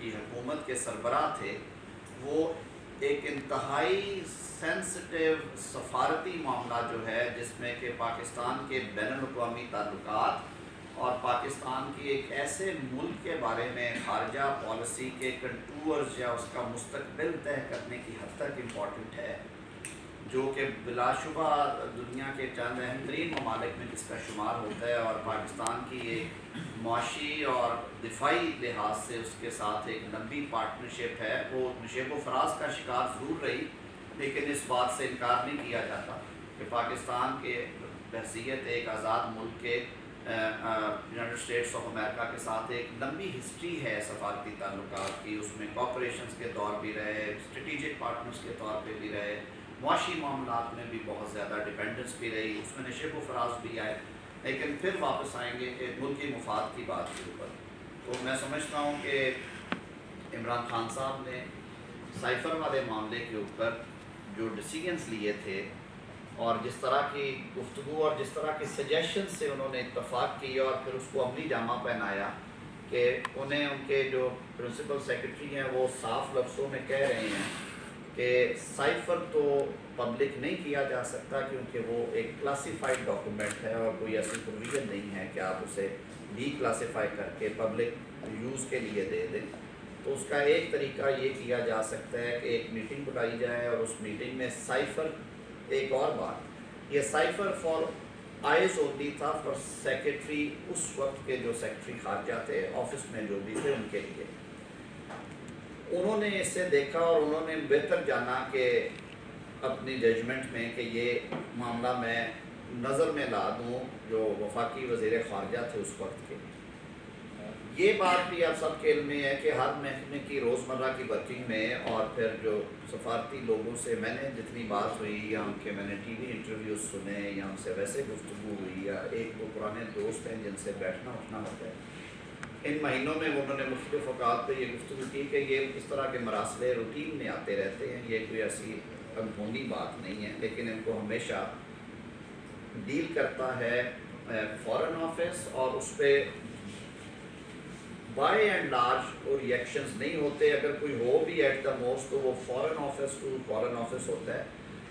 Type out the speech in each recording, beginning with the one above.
کی حکومت کے سربراہ تھے وہ ایک انتہائی سینسٹیو سفارتی معاملہ جو ہے جس میں کہ پاکستان کے بین الاقوامی تعلقات اور پاکستان کی ایک ایسے ملک کے بارے میں خارجہ پالیسی کے کنٹورز یا اس کا مستقبل طے کرنے کی حد تک امپورٹنٹ ہے، جو کہ بلا شبہ دنیا کے چند اہم ترین ممالک میں جس کا شمار ہوتا ہے، اور پاکستان کی ایک معاشی اور دفاعی لحاظ سے اس کے ساتھ ایک لمبی پارٹنرشپ ہے۔ وہ نشیب و فراز کا شکار ضرور رہی، لیکن اس بات سے انکار نہیں کیا جاتا کہ پاکستان کے بحیثیت ایک آزاد ملک کے یونائٹڈ اسٹیٹس آف امریکہ کے ساتھ ایک لمبی ہسٹری ہے سفارتی تعلقات کی۔ اس میں کوآپریشنز کے طور بھی رہے، اسٹریٹجک پارٹنرز کے طور پہ بھی رہے، معاشی معاملات میں بھی بہت زیادہ ڈیپینڈنس بھی رہی، اس میں نشیب و فراز بھی آئے۔ لیکن پھر واپس آئیں گے کہ ملکی مفاد کی بات کے اوپر، تو میں سمجھتا ہوں کہ عمران خان صاحب نے سائفر والے معاملے کے اوپر جو ڈیسیجنز لیے تھے اور جس طرح کی گفتگو اور جس طرح کی سجیشن سے انہوں نے اتفاق کیا اور پھر اس کو عملی جامہ پہنایا کہ انہیں ان کے جو پرنسپل سیکرٹری ہیں وہ صاف لفظوں میں کہہ رہے ہیں کہ سائفر تو پبلک نہیں کیا جا سکتا کیونکہ وہ ایک کلاسیفائڈ ڈاکومنٹ ہے اور کوئی ایسی پروویژن نہیں ہے کہ آپ اسے ڈی کلاسیفائی کر کے پبلک یوز کے لیے دے دیں۔ تو اس کا ایک طریقہ یہ کیا جا سکتا ہے کہ ایک میٹنگ بلائی جائے اور اس میٹنگ میں سائفر، ایک اور بات، یہ سائفر فار آئیز اونلی تھا فار سیکرٹری، اس وقت کے جو سیکرٹری خارجہ تھے آفس میں جو بھی تھے ان کے لیے۔ انہوں نے اس سے دیکھا اور انہوں نے بہتر جانا کہ اپنی ججمنٹ میں کہ یہ معاملہ میں نظر میں لا دوں جو وفاقی وزیر خارجہ تھے اس وقت کے۔ یہ بات بھی آپ سب کے علم میں ہے کہ ہر محکمے کی روزمرہ کی ورکنگ میں اور پھر جو سفارتی لوگوں سے میں نے جتنی بات ہوئی یا ان کے میں نے ٹی وی انٹرویوز سنے یا ان سے ویسے گفتگو ہوئی یا ایک دو پرانے دوست ہیں جن سے بیٹھنا اٹھنا ہوتا ہے، ان مہینوں میں انہوں نے مختلف اوقات پہ یہ گفتگو کی کہ یہ اس طرح کے مراسلے روٹین میں آتے رہتے ہیں، یہ کوئی ایسی انہونی بات نہیں ہے، لیکن ان کو ہمیشہ ڈیل کرتا ہے فارن آفس، اور اس پہ بائی اینڈ لارج کوئی ریئیکشنز نہیں ہوتے، اگر کوئی ہو بھی ایٹ دا موسٹ تو وہ foreign office to foreign office ہوتا ہے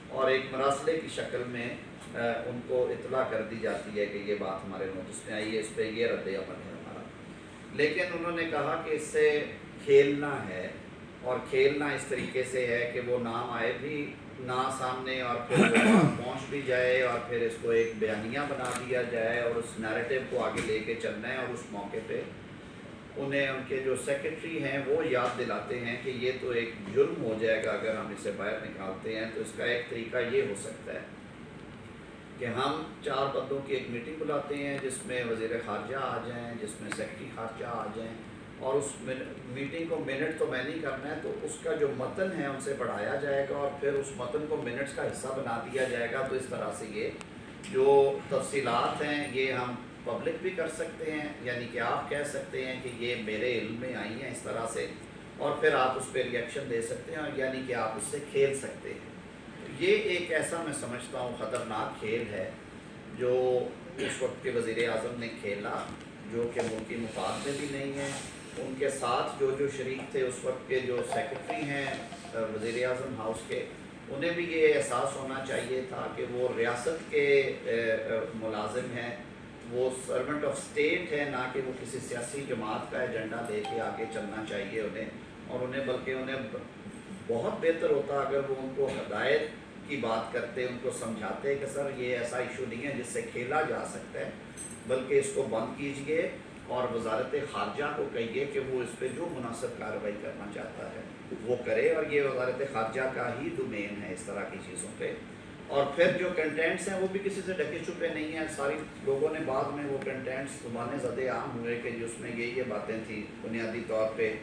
اور ایک مراسلے کی شکل میں ان کو اطلاع کر دی جاتی ہے کہ یہ بات ہمارے نوٹس میں آئی ہے، اس پہ یہ رد عمل ہے ہمارا۔ لیکن انہوں نے کہا کہ اس سے کھیلنا ہے، اور کھیلنا اس طریقے سے ہے کہ وہ نام آئے بھی نہ سامنے اور پھر وہ بات پہنچ بھی جائے اور پھر اس کو ایک بیانیہ بنا دیا جائے اور اس نیریٹو کو آگے لے کے چلنا ہے، اور اس موقع پہ انہیں ان کے جو سیکرٹری ہیں وہ یاد دلاتے ہیں کہ یہ تو ایک جرم ہو جائے گا اگر ہم اسے باہر نکالتے ہیں۔ تو اس کا ایک طریقہ یہ ہو سکتا ہے کہ ہم 4 بندوں کی ایک میٹنگ بلاتے ہیں جس میں وزیر خارجہ آ جائیں، جس میں سیکرٹری خارجہ آ جائیں، اور اس میٹنگ کو منٹ تو میں نہیں کرنا ہے، تو اس کا جو متن ہے ان سے پڑھایا جائے گا اور پھر اس متن کو منٹس کا حصہ بنا دیا جائے گا۔ تو اس طرح سے یہ جو تفصیلات ہیں یہ ہم پبلک بھی کر سکتے ہیں، یعنی کہ آپ کہہ سکتے ہیں کہ یہ میرے علم میں آئی ہیں اس طرح سے، اور پھر آپ اس پہ ریئیکشن دے سکتے ہیں، اور یعنی کہ آپ اس سے کھیل سکتے ہیں۔ یہ ایک ایسا میں سمجھتا ہوں خطرناک کھیل ہے جو اس وقت کے وزیر اعظم نے کھیلا، جو کہ ملکی مفاد میں بھی نہیں ہے۔ ان کے ساتھ جو شریک تھے اس وقت کے جو سیکرٹری ہیں وزیر اعظم ہاؤس کے، انہیں بھی یہ احساس ہونا چاہیے تھا کہ وہ ریاست کے ملازم ہیں، وہ سرونٹ آف اسٹیٹ ہے، نہ کہ وہ کسی سیاسی جماعت کا ایجنڈا لے کے آگے چلنا چاہیے انہیں، اور انہیں بلکہ انہیں بہت بہتر ہوتا اگر وہ ان کو ہدایت کی بات کرتے، ان کو سمجھاتے کہ سر یہ ایسا ایشو نہیں ہے جس سے کھیلا جا سکتا ہے، بلکہ اس کو بند کیجئے اور وزارت خارجہ کو کہیے کہ وہ اس پہ جو مناسب کارروائی کرنا چاہتا ہے وہ کرے، اور یہ وزارت خارجہ کا ہی ڈومین ہے اس طرح کی چیزوں پہ۔ اور پھر جو کنٹینٹس ہیں وہ بھی کسی سے ڈھکے چھپے نہیں ہیں، ساری لوگوں نے بعد میں وہ کنٹینٹس زبانیں زدے عام ہوئے کہ جس میں یہ باتیں تھیں۔ بنیادی طور پہ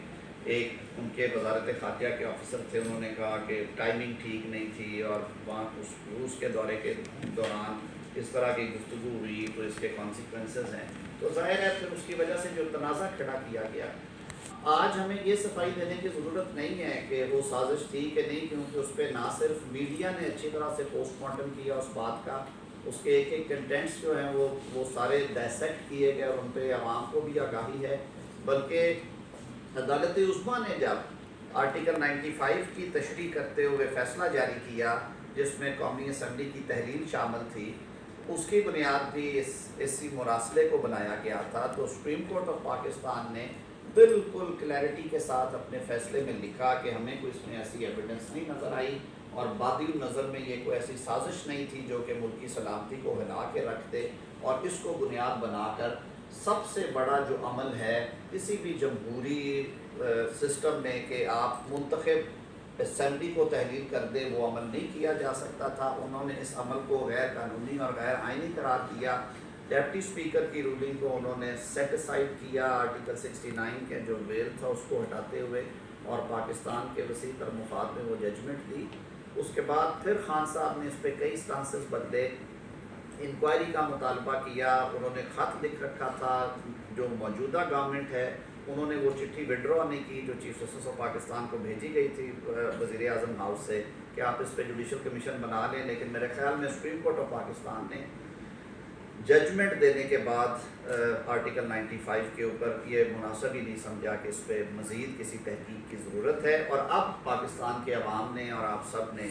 ایک ان کے وزارت خارجہ کے آفیسر تھے، انہوں نے کہا کہ ٹائمنگ ٹھیک نہیں تھی، اور وہاں اس روس کے دورے کے دوران اس طرح کی گفتگو ہوئی تو اس کے کانسیکوینسز ہیں۔ تو ظاہر ہے پھر اس کی وجہ سے جو تنازع کھڑا کیا گیا۔ آج ہمیں یہ صفائی دینے کی ضرورت نہیں ہے کہ وہ سازش تھی کہ نہیں، کیونکہ اس پہ نہ صرف میڈیا نے اچھی طرح سے پوسٹ مارٹم کیا اس بات کا، اس کے ایک ایک کنٹینٹس جو ہیں وہ سارے ڈائسیکٹ کیے گئے اور ان پہ عوام کو بھی آگاہی ہے، بلکہ عدالت عظمیٰ نے جب آرٹیکل 95 کی تشریح کرتے ہوئے فیصلہ جاری کیا جس میں قومی اسمبلی کی تحلیل شامل تھی، اس کی بنیاد بھی اسی مراسلے کو بنایا گیا تھا، تو سپریم کورٹ آف پاکستان نے بالکل کلیئرٹی کے ساتھ اپنے فیصلے میں لکھا کہ ہمیں کوئی اس میں ایسی ایویڈنس نہیں نظر آئی اور بادی نظر میں یہ کوئی ایسی سازش نہیں تھی جو کہ ملکی سلامتی کو ہلا کے رکھ دے، اور اس کو بنیاد بنا کر سب سے بڑا جو عمل ہے کسی بھی جمہوری سسٹم میں کہ آپ منتخب اسمبلی کو تحلیل کر دیں، وہ عمل نہیں کیا جا سکتا تھا۔ انہوں نے اس عمل کو غیر قانونی اور غیر آئینی قرار دیا۔ ڈپٹی اسپیکر کی رولنگ کو انہوں نے سیٹ اسائڈ کیا، آرٹیکل 69 کے جو بیل تھا اس کو ہٹاتے ہوئے، اور پاکستان کے وسیع تر مفاد میں وہ ججمنٹ دی۔ اس کے بعد پھر خان صاحب نے اس پہ کئی سٹانسز بدلے، انکوائری کا مطالبہ کیا، انہوں نے خط لکھ رکھا تھا جو موجودہ گورنمنٹ ہے، انہوں نے وہ چٹھی وڈرا نہیں کی جو چیف جسٹس آف پاکستان کو بھیجی گئی تھی وزیر اعظم ہاؤس سے کہ آپ اس پہ جوڈیشل کمیشن بنا لیں، لیکن میرے خیال میں سپریم کورٹ آف پاکستان نے ججمنٹ دینے کے بعد آرٹیکل 95 کے اوپر یہ مناسب ہی نہیں سمجھا کہ اس پہ مزید کسی تحقیق کی ضرورت ہے، اور اب پاکستان کے عوام نے اور آپ سب نے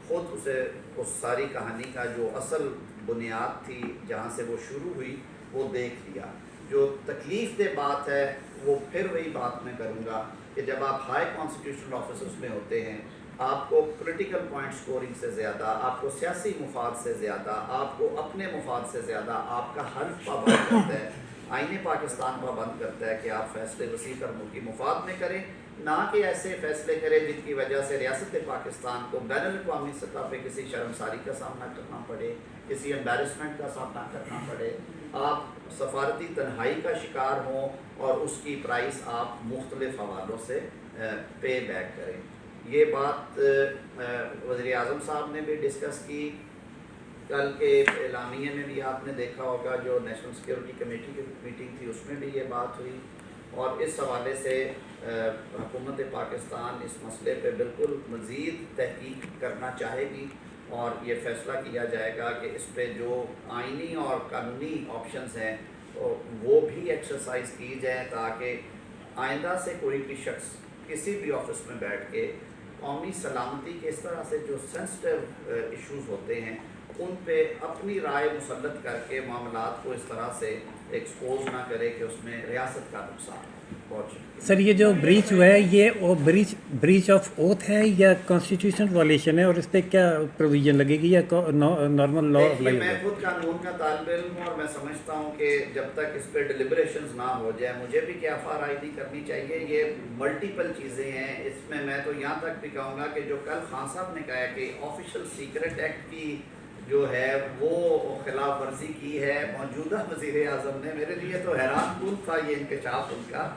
خود اسے اس ساری کہانی کا جو اصل بنیاد تھی جہاں سے وہ شروع ہوئی وہ دیکھ لیا۔ جو تکلیف دہ بات ہے وہ پھر وہی بات میں کروں گا کہ جب آپ ہائی کانسٹیٹیوشنل آفیسرز میں ہوتے ہیں، آپ کو پولیٹیکل پوائنٹ سکورنگ سے زیادہ، آپ کو سیاسی مفاد سے زیادہ، آپ کو اپنے مفاد سے زیادہ آپ کا حلف پابند کرتا ہے، آئین پاکستان پابند کرتا ہے کہ آپ فیصلے وسیع تر ملکی مفاد میں کریں، نہ کہ ایسے فیصلے کریں جن کی وجہ سے ریاست پاکستان کو بین الاقوامی سطح پہ کسی شرمساری کا سامنا کرنا پڑے، کسی امبیرسمنٹ کا سامنا کرنا پڑے، آپ سفارتی تنہائی کا شکار ہوں اور اس کی پرائس آپ مختلف حوالوں سے پے بیک کریں۔ یہ بات وزیر اعظم صاحب نے بھی ڈسکس کی، کل کے اعلامیے میں بھی آپ نے دیکھا ہوگا جو نیشنل سیکیورٹی کمیٹی کی میٹنگ تھی اس میں بھی یہ بات ہوئی، اور اس حوالے سے حکومت پاکستان اس مسئلے پہ بالکل مزید تحقیق کرنا چاہے گی، اور یہ فیصلہ کیا جائے گا کہ اس پہ جو آئینی اور قانونی آپشنز ہیں وہ بھی ایکسرسائز کی جائیں تاکہ آئندہ سے کوئی بھی شخص کسی بھی آفس میں بیٹھ کے قومی سلامتی کے اس طرح سے جو سینسٹیو ایشوز ہوتے ہیں ان پہ اپنی رائے مسلط کر کے معاملات کو اس طرح سے ایکسپوز نہ کرے کہ اس میں ریاست کا نقصان ہے۔ بہت شکریہ سر، یہ جو بریچ ہوا ہے یہ بریچ آف اوتھ ہے یا کانسٹیٹیوشن وائلیشن ہے، اور اس پہ کیا پروویژن لگے گی یا نارمل لا اپلائی میں ہوگا؟ خود قانون کا طالب علم ہوں، اور میں سمجھتا ہوں کہ جب تک اس پہ ڈیلیبریشنز نہ ہو جائے مجھے بھی کیا FRID کرنی چاہیے۔ یہ ملٹیپل چیزیں ہیں اس میں تو یہاں تک بھی کہوں گا کہ جو کل خان صاحب نے کہا کہ آفیشل سیکرٹ ایکٹ کی جو ہے وہ خلاف ورزی کی ہے موجودہ وزیر اعظم نے، میرے لیے تو حیران کن تھا یہ انکشاف ان کا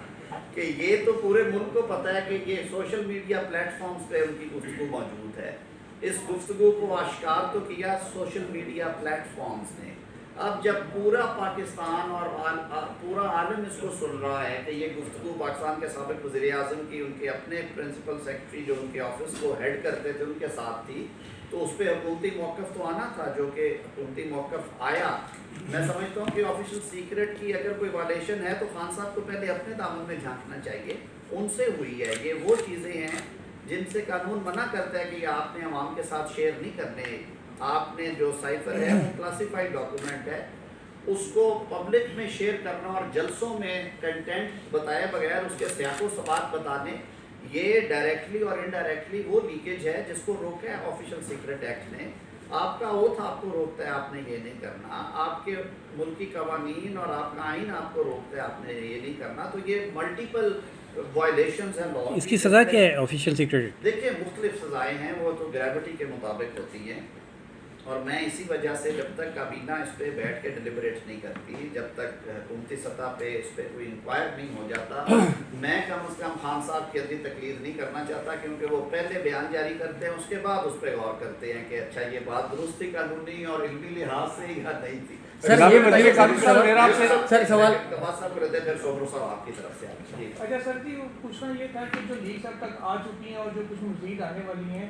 کہ یہ تو پورے ملک کو پتہ ہے کہ یہ سوشل میڈیا پلیٹ فارمز پہ ان کی گفتگو موجود ہے، اس گفتگو کو آشکار تو کیا سوشل میڈیا پلیٹ فارمز نے۔ اب جب پورا پاکستان اور پورا عالم اس کو سن رہا ہے کہ یہ گفتگو پاکستان کے سابق وزیر اعظم کی ان کے اپنے پرنسپل سیکرٹری جو ان کے آفس کو ہیڈ کرتے تھے ان کے ساتھ تھی، تو اس پہ حکومتی موقف تو آنا تھا جو کہ حکومتی موقف آیا۔ میں سمجھتا ہوں کہ آفیشل سیکرٹ کی اگر کوئی وائلیشن ہے تو خان صاحب کو پہلے اپنے دامن میں جھانکنا چاہیے، ان سے ہوئی ہے۔ یہ وہ چیزیں ہیں جن سے قانون منع کرتا ہے کہ آپ نے عوام کے ساتھ شیئر نہیں کرنے، آپ نے جو سائفر ہے وہ کلاسیفائڈ ڈاکومنٹ ہے، اس کو پبلک میں شیئر کرنا اور جلسوں میں کنٹینٹ بتائے بغیر اس کے سیاق و سباق بتانے، یہ ڈائریکٹلی اور انڈائریکٹلی وہ لیکیج ہے جس کو روکا ہے آفیشل سیکرٹ ایکٹ نے۔ آپ کا اوتھ آپ کو روکتا ہے آپ نے یہ نہیں کرنا، آپ کے ملکی قوانین اور آپ کا آئین آپ کو روکتا ہے آپ نے یہ نہیں کرنا، تو یہ ملٹیپل وائلیشنز ہیں لا۔ اس کی سزا کیا ہے آفیشیل سیکرٹ؟ دیکھیے مختلف سزائیں ہیں، وہ تو گریوٹی کے مطابق ہوتی ہیں، اور میں اسی وجہ سے جب تک کابینہ اس پہ بیٹھ کے ڈیلیبریٹ نہیں کرتی، جب تک حکومتی سطح پہ اس پہ کوئی انکوائر نہیں ہو جاتا، میں کم از کم خان صاحب کی ادنی تقریر نہیں کرنا چاہتا، کیونکہ وہ پہلے بیان جاری کرتے ہیں اس کے بعد اس پہ غور کرتے ہیں کہ اچھا یہ بات درست تھی قانونی اور علمی لحاظ سے یا نہیں تھی۔ سر یہ وزیر قانون صاحب میرا آپ سے سر سوال صاحب رہتے پھر شوبر صاحب آپ کی طرف سے جی۔ اچھا سر جی، پوچھنا یہ تھا کہ جو لیکس اب تک آ چکی ہیں اور جو کچھ مزید آنے والی ہیں،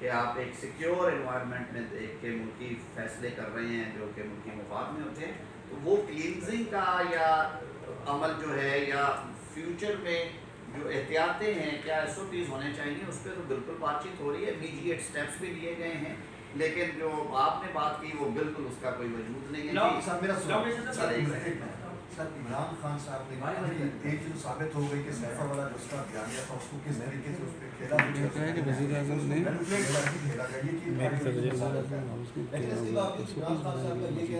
کہ آپ ایک سیکیور انوائرمنٹ میں دیکھ کے ملکی فیصلے کر رہے ہیں جو کہ ملکی مفاد میں ہوتے ہیں، تو وہ کلینزنگ کا یا عمل جو ہے یا فیوچر میں جو احتیاطیں ہیں کیا ایس او پیز ہونے چاہیے، اس پہ تو بالکل بات چیت ہو رہی ہے، امیڈیٹ اسٹیپس بھی لیے گئے ہیں، لیکن جو آپ نے بات کی وہ بالکل اس کا کوئی وجود نہیں ہے۔ سر میرا سر عمران خان صاحب نے ایک چیز ثابت ہو گئی کہ سیفا والا جو اس کا بیانیہ تھا اس کو کس طریقے سے اس پہ کھیلا گیا کہ وزیر اعظم نے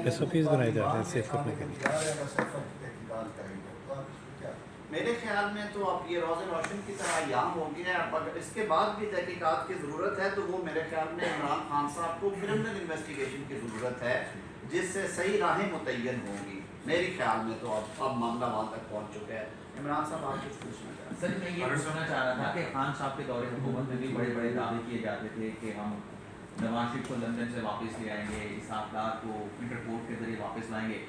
ایس او پیز بنائے جاتے ہیں سیف کرنے کے لیے۔ میرے خیال میں تو اب یہ روز روشن کی طرح عام ہو گیا ہے، اب اگر اس کے بعد بھی تحقیقات کی ضرورت ہے تو وہ میرے خیال میں عمران خان صاحب کو کرمنل انویسٹیگیشن کی ضرورت ہے جس سے صحیح راہیں متعین ہوں گی، میرے خیال میں تو اب معاملہ وہاں تک پہنچ چکا ہے۔ عمران صاحب آپ کچھ پوچھنا چاہیں؟ سر میں یہ پوچھنا چاہ رہا تھا کہ خان صاحب کے دور حکومت میں بھی بڑے بڑے دعوے کیے جاتے تھے کہ ہم نواز شریف کو لندن سے واپس لے آئیں گے، اسحاق ڈار کو انٹرپورٹ کے ذریعے واپس لائیں گے۔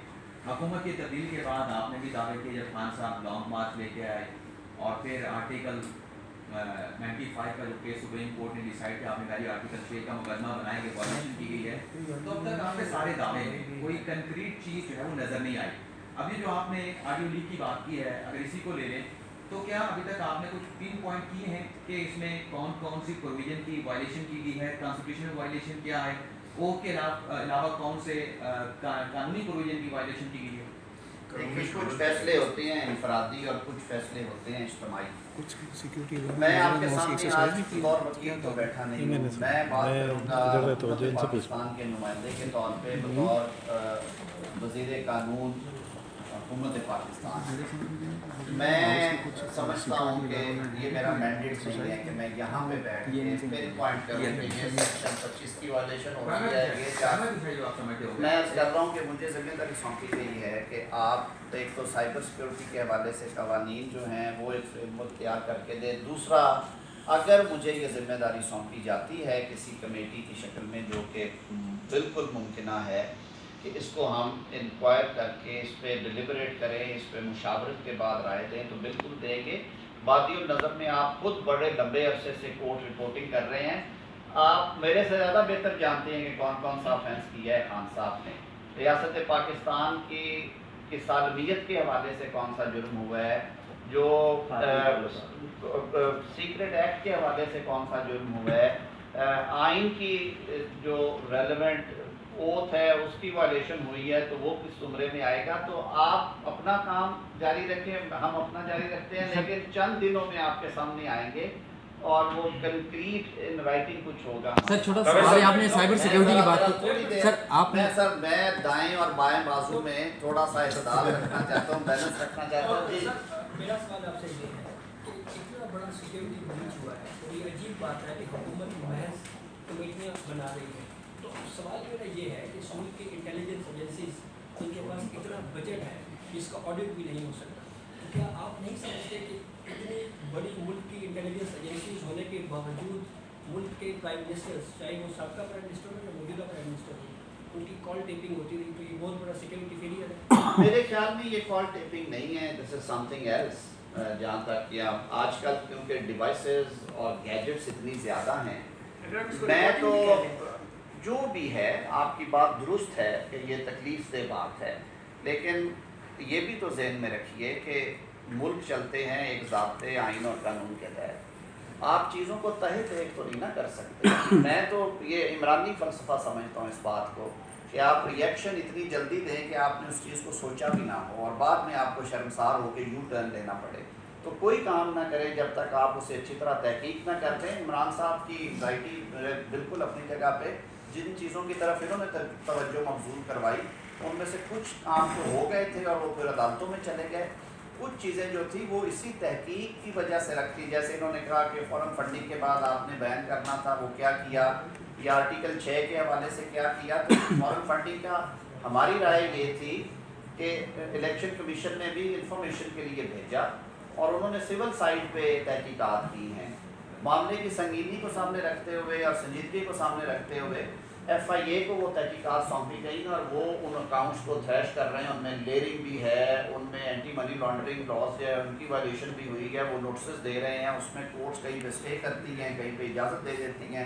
حکومت کی تبدیلی کے بعد آپ نے بھی دعوے کیے جب خان صاحب لانگ مارچ لے کے آئے اور پھر آرٹیکل 95 کا جو کیس سپریم کورٹ نے ڈیسائیڈ کیا، آپ نے کہا آرٹیکل 6 کا مقدمہ بنائیں گے، وائلیشن کی گئی ہے، تو اب تک آپ کے سارے دعوے ہیں، کوئی کنکریٹ چیز جو ہے وہ نظر نہیں آئی۔ ابھی جو آپ نے آڈیو لیک کی بات کی ہے، اگر اسی کو لے لیں تو کیا ابھی تک آپ نے کچھ پن پوائنٹ کیے ہیں کہ اس میں کون کون سی پروویژن کی وائلیشن کی گئی ہے، کانسٹیٹیوشنل وائلیشن کیا ہے، او کے علاوہ کون سے قانونی پروویژن کی وائلیشن کی گئی ہے؟ کچھ فیصلے ہوتے ہیں انفرادی اور کچھ فیصلے ہوتے ہیں اجتماعی۔ میں آپ کے سامنے آج بطور وکیل تو بیٹھا نہیں ہوں، میں بات کروں گا پاکستان کے نمائندے کے طور پہ، بطور وزیر قانون حکومت پاکستان۔ میں سمجھتا ہوں کہ یہ میرا مینڈیٹ نہیں ہے کہ میں یہاں پہ بیٹھ کے پن پوائنٹ کروں کہ یہ سیکشن 25 کی وائلیشن ہو رہی ہے، یہ کیا۔ میں عرض کر رہا ہوں کہ مجھے ذمہ داری سونپی گئی ہے کہ آپ ایک تو سائبر سیکورٹی کے حوالے سے قوانین جو ہیں وہ ایک فریم ورک تیار کر کے دیں، دوسرا اگر مجھے یہ ذمہ داری سونپی جاتی ہے کسی کمیٹی کی شکل میں جو کہ بالکل ممکنہ ہے کہ اس کو ہم انکوائر کر کے اس پہ ڈیلیبریٹ کریں، اس پہ مشاورت کے بعد رائے دیں تو بالکل دیں گے۔ وادی النظر میں آپ خود بڑے لمبے عرصے سے کورٹ رپورٹنگ کر رہے ہیں، آپ میرے سے زیادہ بہتر جانتے ہیں کہ کون کون سا آفینس کیا ہے خان صاحب نے، ریاست پاکستان کی سالمیت کے حوالے سے کون سا جرم ہوا ہے، جو سیکرٹ ایکٹ کے حوالے سے کون سا جرم ہوا ہے، آئین کی جو ریلیونٹ اوتھ ہے اس کی وائلیشن ہوئی ہے تو وہ کس زمرے میں آئے گا۔ تو آپ اپنا کام جاری رکھیں، ہم اپنا جاری رکھتے ہیں، لیکن چند دنوں میں آپ کے سامنے آئیں گے اور وہ کنکریٹ ان رائٹنگ کچھ ہوگا۔ سر چھوٹا سوال، آپ نے سائبر سیکیورٹی کی بات کی سر، آپ نے میں دائیں اور بائیں بازو میں تھوڑا سا اعتدال رکھنا چاہتا ہوں، بیلنس رکھنا چاہتا ہوں۔ جی میرا سوال آپ سے یہ ہے کہ اتنا بڑا سیکیورٹی بریچ ہوا ہے، یہ عجیب بات ہے کہ حکومت محض کمیٹیاں بنا رہی ہے، تو سوال میرا یہ ہے کہ ملک کی انٹیلیجنس ایجنسیز ان کے پاس اتنا بجٹ ہے جس کا آڈٹ بھی نہیں ہو سکتا، تو کیا آپ نہیں سمجھتے کہ اتنی بڑی ملک کی انٹیلیجنس ایجنسیز ہونے کے باوجود ملک کے پرائم منسٹرز، چاہے وہ سابقہ پرائم منسٹر ہو یا موجودہ پرائم منسٹر ہو، ان کی کال ٹیپنگ ہوتی رہی، تو یہ بہت بڑا سیکیورٹی فیلئر ہے؟ میرے خیال میں یہ کال ٹیپنگ نہیں ہے، دس از سم تھنگ ایلس۔ جہاں تک کہ آج کل کیونکہ ڈیوائسز اور گیجٹس اتنی زیادہ ہیں، میں تو جو بھی ہے آپ کی بات درست ہے کہ یہ تکلیف دہ بات ہے، لیکن یہ بھی تو ذہن میں رکھیے کہ ملک چلتے ہیں ایک ضابطے آئین اور قانون کے تحت، آپ چیزوں کو تحت ایک تو نہیں نہ کر سکتے۔ میں تو یہ عمرانی فلسفہ سمجھتا ہوں اس بات کو کہ آپ ریئیکشن اتنی جلدی دیں کہ آپ نے اس چیز کو سوچا بھی نہ ہو اور بعد میں آپ کو شرمسار ہو کے یو ٹرن لینا پڑے، تو کوئی کام نہ کریں جب تک آپ اسے اچھی طرح تحقیق نہ کر دیں۔ عمران صاحب کی انگزائٹی بالکل اپنی جگہ پہ، جن چیزوں کی طرف انہوں نے توجہ مبذول کروائی ان میں سے کچھ کام تو ہو گئے تھے اور وہ پھر عدالتوں میں چلے گئے، کچھ چیزیں جو تھی وہ اسی تحقیق کی وجہ سے رکھتی، جیسے انہوں نے کہا کہ فورن فنڈنگ کے بعد آپ نے بیان کرنا تھا، وہ کیا کیا، یا آرٹیکل 6 کے حوالے سے کیا کیا۔ تو فورن فنڈنگ کا ہماری رائے یہ تھی کہ الیکشن کمیشن نے بھی انفارمیشن کے لیے بھیجا اور انہوں نے سول سائٹ پہ تحقیقات کی ہیں، معاملے کی سنگینی کو سامنے رکھتے ہوئے اور سنجیدگی کو سامنے رکھتے ہوئے ایف آئی اے کو وہ تحقیقات سونپی گئی اور وہ ان اکاؤنٹس کو تھریش کر رہے ہیں، ان میں لیئرنگ بھی ہے، ان میں اینٹی منی لانڈرنگ لاز ہے، ان کی وائلیشن بھی ہوئی ہے، وہ نوٹسز دے رہے ہیں، اس میں کورٹس کہیں پہ اسٹے کرتی ہیں، کہیں پہ اجازت دے دیتی ہیں،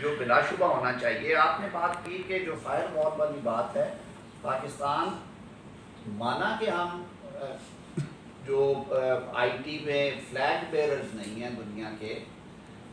جو بلاشبہ ہونا چاہیے. آپ نے بات کی کہ جو فائر وال والی بات ہے، پاکستان مانا کہ ہم جو آئی ٹی میں فلیگ بیئرز نہیں ہیں دنیا کے،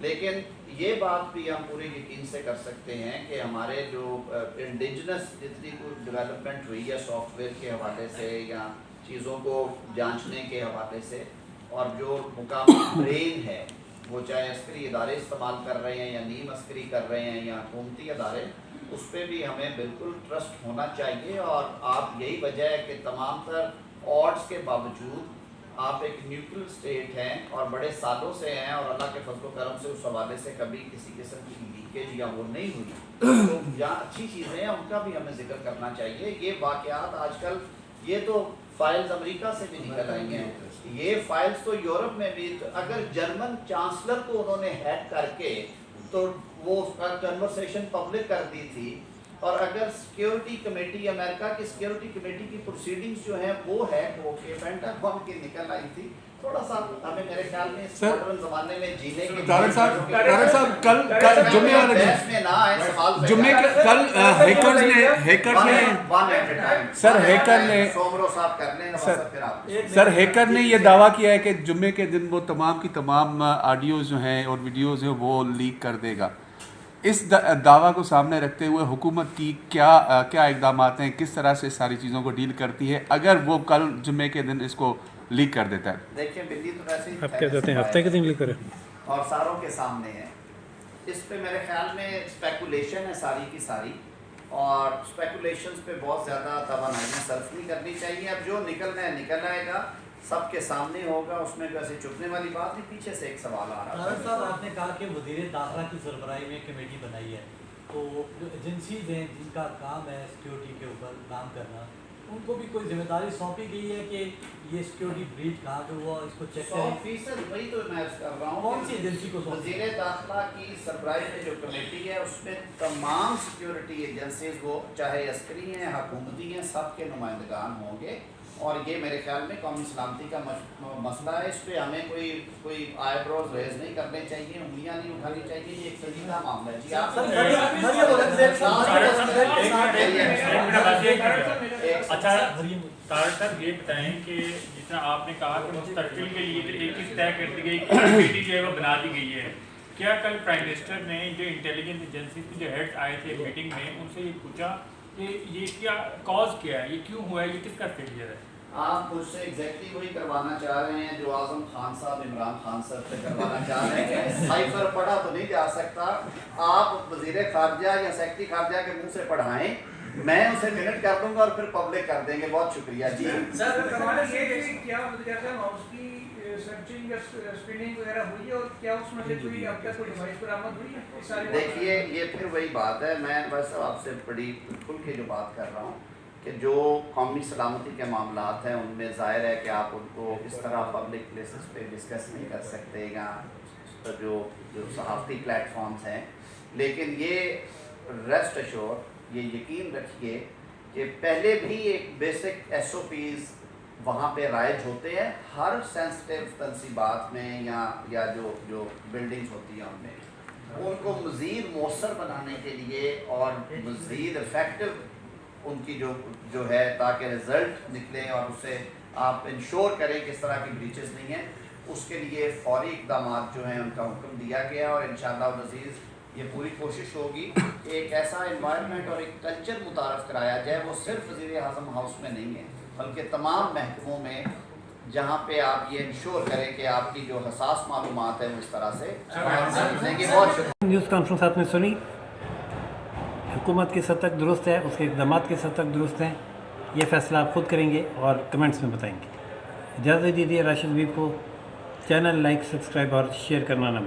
لیکن یہ بات بھی ہم پورے یقین سے کر سکتے ہیں کہ ہمارے جو انڈیجنس جتنی کوئی ڈیولپمنٹ ہوئی ہے سافٹ ویئر کے حوالے سے یا چیزوں کو جانچنے کے حوالے سے، اور جو مقامی برین ہے وہ چاہے عسکری ادارے استعمال کر رہے ہیں یا نیم عسکری کر رہے ہیں یا حکومتی ادارے، اس پہ بھی ہمیں بالکل ٹرسٹ ہونا چاہیے. اور آپ یہی وجہ ہے کہ تمام تر آڈز کے باوجود آپ ایک نیوٹرل اسٹیٹ ہیں اور بڑے سالوں سے ہیں، اور اللہ کے فضل و کرم سے اس حوالے سے کبھی کسی قسم کی لیکیج یا وہ نہیں ہوئی. تو جہاں اچھی چیزیں ہیں ان کا بھی ہمیں ذکر کرنا چاہیے. یہ واقعات آج کل، یہ تو فائلز امریکہ سے بھی نکل آئی ہیں، یہ فائلز تو یورپ میں بھی. اگر جرمن چانسلر کو انہوں نے ہیک کر کے تو وہ اس کا کنورسیشن پبلک کر دی تھی، اور اگر سیکیورٹی کمیٹی، امریکہ کی سیکیورٹی کمیٹی کی پروسیڈنگز جو ہیں وہ ہیک ہو کے پینٹاگون کی نکل آئی تھی. تھوڑا سا ہمیں میرے خیال میں اس ماڈرن زمانے میں جینے کے طارق صاحب کل جمعے والے بحث میں نہ آئے سوال پہ جمعے کل ہیکرز نے سر ہیکر نے یہ دعویٰ کیا ہے کہ جمعے کے دن وہ تمام کی تمام آڈیوز جو ہیں اور ویڈیوز ہیں وہ لیک کر دے گا. اس دعویٰ کو سامنے رکھتے ہوئے حکومت کی کیا اقدامات ہیں، کس طرح سے ساری چیزوں کو ڈیل کرتی ہے اگر وہ کل جمعے کے دن اس کو لیک کر دیتا ہے؟ دیکھیں بلی تو ویسے آپ کیا کہتے ہیں ہفتے کے دن لیک کرے اور ساروں کے سامنے ہے. اس پہ میرے خیال میں اسپیکولیشن ہے ساری کی ساری، اور اسپیکولیشنز پہ بہت زیادہ توانائی صرف نہیں کرنی چاہیے. اب جو نکلنا ہے نکل آئے گا، سب کے سامنے ہوگا، اس میں ویسے چپنے والی بات نہیں. پیچھے سے ایک سوال آ رہا طارق صاحب، آپ نے کہا کہ وزیر داخلہ کی سربراہی میں کمیٹی بنائی ہے، تو جو ایجنسیز ہیں جن کا کام ہے سیکیورٹی کے اوپر کام کرنا، ان کو بھی کوئی ذمہ داری سونپی گئی ہے کہ یہ سیکیورٹی بریچ کہاں پہ ہوا اس کو چیک کریں؟ 100% وہی تو میں کر رہا ہوں. کون سی ایجنسی کو وزیر داخلہ کی سربراہی میں جو کمیٹی ہے اس میں تمام سیکیورٹی ایجنسیز، وہ چاہے عسکری ہیں حکومتی ہیں، سب کے نمائندگان ہوں گے. اور یہ میرے خیال میں قومی سلامتی کا مسئلہ ہے. اس پہ ہمیں کوئی آئی بروز ریز نہیں کرنے چاہیے، انگلیاں نہیں اٹھانی چاہیے. یہ ایک سنجیدہ معاملہ ہے. جی آپ اچھا طارق صاحب یہ بتائیں کہ جتنا آپ نے کہا کہ مستقبل کے لیے ایک چیز طے کر دی گئی، کمیٹی جو ہے وہ بنا دی گئی ہے. کیا کل پرائم منسٹر نے جو انٹیلیجنس ایجنسی کے جو ہیڈ آئے تھے میٹنگ میں، ان سے یہ پوچھا کہ یہ کیا کاز کیا ہے، یہ کیوں ہوا ہے، یہ کس کا فیلئر ہے؟ آپ مجھ سے ایگزیکٹلی وہی کروانا چاہ رہے ہیں جو اعظم خان صاحب عمران خان صاحب سے کروانا چاہ رہے ہیں. سائفر پڑھا تو نہیں جا سکتا. آپ وزیر خارجہ یا سیکرٹری خارجہ کے منہ سے پڑھائیں، میں اسے منٹ کر دوں گا اور پھر پبلک کر دیں گے. بہت شکریہ. جی سر کیا ہاؤس کی سرچنگ یا اسکریننگ وغیرہ ہوئی ہے، اور کیا اس میں سے کوئی اب تک کوئی ڈیوائس برآمد ہوئی ہے؟ دیکھیے یہ پھر وہی بات ہے. میں بس آپ سے بڑی کھل کے جو بات کر رہا ہوں کہ جو قومی سلامتی کے معاملات ہیں ان میں ظاہر ہے کہ آپ ان کو اس طرح پبلک پلیسز پہ ڈسکس نہیں کر سکتے یا جو صحافتی پلیٹ فارمز ہیں. لیکن یہ ریسٹ ایشور، یہ یقین رکھیے کہ پہلے بھی ایک بیسک ایس او پیز وہاں پہ رائج ہوتے ہیں ہر سینسٹیو تنصیبات میں یا جو بلڈنگز ہوتی ہیں ان میں. ان کو مزید مؤثر بنانے کے لیے اور مزید افیکٹو ان کی جو ہے تاکہ رزلٹ نکلے اور اسے آپ انشور کریں کہ اس طرح کی بریچز نہیں ہیں، اس کے لیے فوری اقدامات جو ہیں ان کا حکم دیا گیا. اور انشاءاللہ العزیز یہ پوری کوشش ہوگی کہ ایک ایسا انوائرمنٹ اور ایک کلچر متعارف کرایا جائے، وہ صرف وزیر اعظم ہاؤس میں نہیں ہے بلکہ تمام محکموں میں، جہاں پہ آپ یہ انشور کریں کہ آپ کی جو حساس معلومات ہیں وہ اس طرح سے. بہت شکریہ. نیوز کانفرنس آپ نے سنی، حکومت کس حد تک درست ہے، اس کے اقدامات کس حد تک درست ہیں، یہ فیصلہ آپ خود کریں گے اور کمنٹس میں بتائیں گے. اجازت دیجیے راشد حبیب کو. چینل لائک، سبسکرائب اور شیئر کرنا نہ